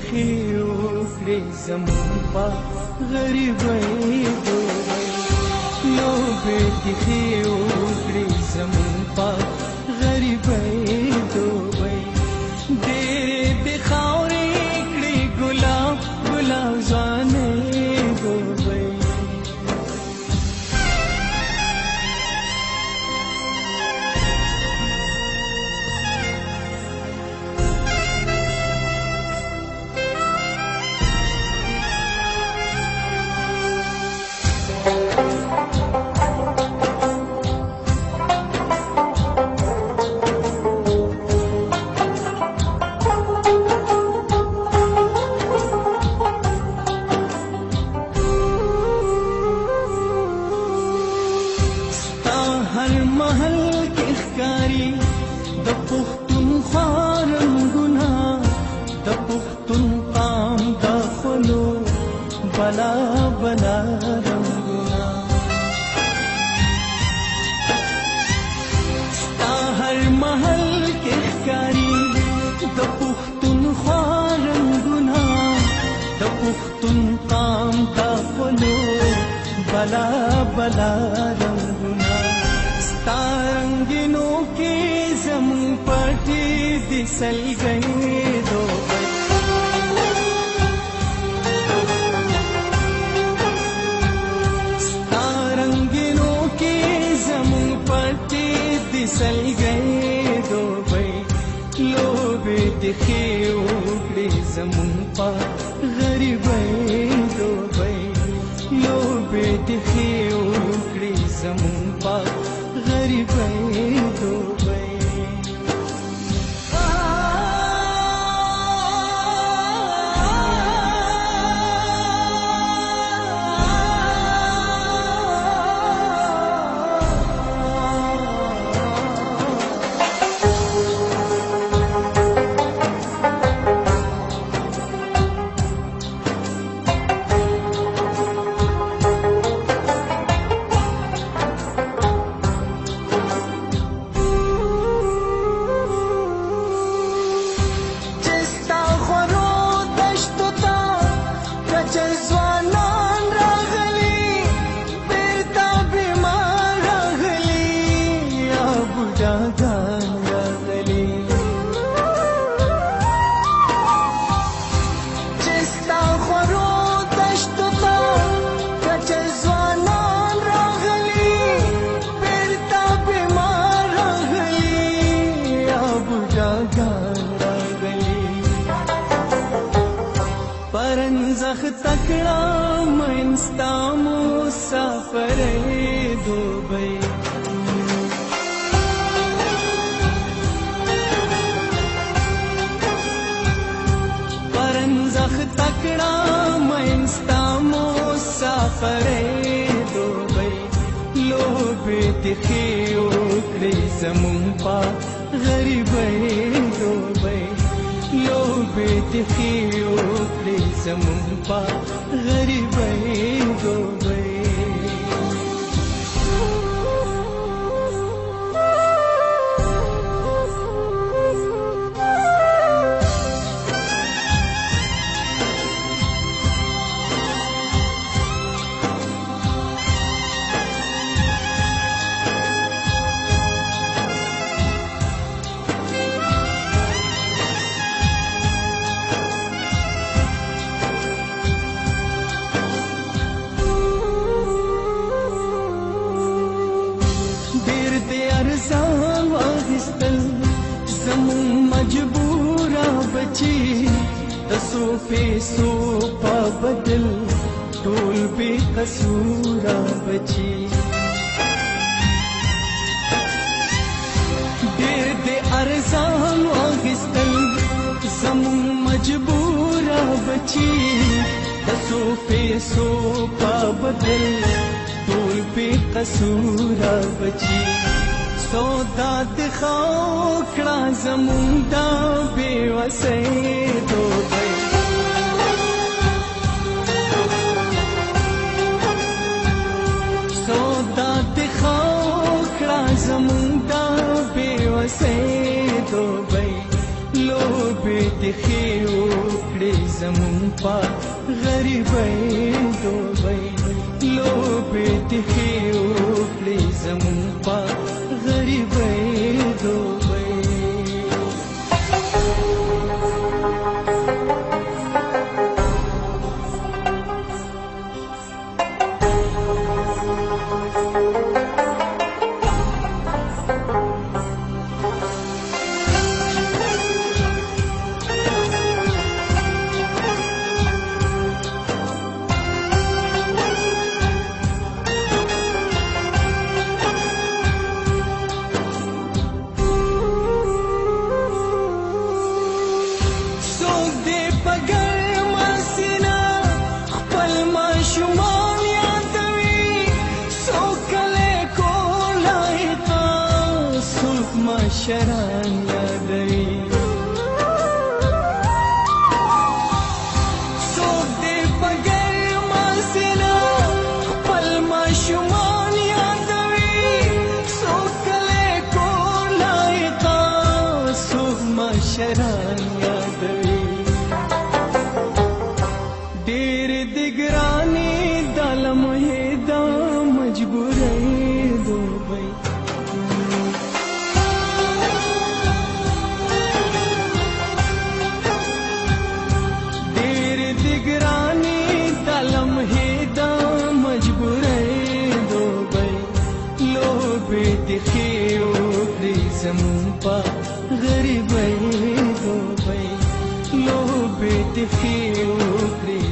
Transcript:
خیو کړې زمون په غریبۍ دوبۍ لوبې دې خیو کړې زمون په غریبۍ دوبۍ ډېرې دې خاورې کړې ګلاب ګلاب ځوانۍ دوبۍ هر محل کې ښکاري د پښتونخوا رنګونه د پښتون قام د خلو بلا بلا رنګونه ستا هر محل کې ښکاري د پښتونخوا رنګونه د پښتون قام د خلو بلا بلا رنګونه تارنگینو کی زمون پټی دي سلګي دوبۍ تارنگینو کی زمون پټی دي سلګي دوبۍ لوبې دې خیو کړې زمون په غریبۍ دوبۍ لوبې دې خیو کړې زمون په غریبۍ دوبۍ परंजख तकड़ा मैंस्ता मुसाफरे दुबई परंजख तकड़ा मैंस्ता मुसाफरे दुबई लोबे दिखियो कड़े जमुन पा गरीबई दुबई लोबे दिखियो कड़े जमुन पा गरीबई दुबई زمون مجبورا بچی تسو پیسو پا بدل ټول بے قصورا بچی ډېر دې ارزان واخیستل زمون مجبورا بچی تسو پیسو پا بدل ټول بے قصورا بچی سودا دخاو کړه زمون دا بے وسې دوبۍ سودا دخاو کړه زمون دا بے وسې دوبۍ لوبې دې خیو کړې زمون پا غریبۍ دوبۍ لوبې تخې وکړې زمون پا غریبۍ دوبۍ شران یادوي څوک دې په ګرمه سینه خپل ماشومان یادوي څوک کلی کور لایقه څوک مشران یادوي ډېر دې ګرانې دا لمحې دا مجبورۍ دوبۍ تخې وکړې زمون په غریبۍ دوبۍ لوبې تخې وکړې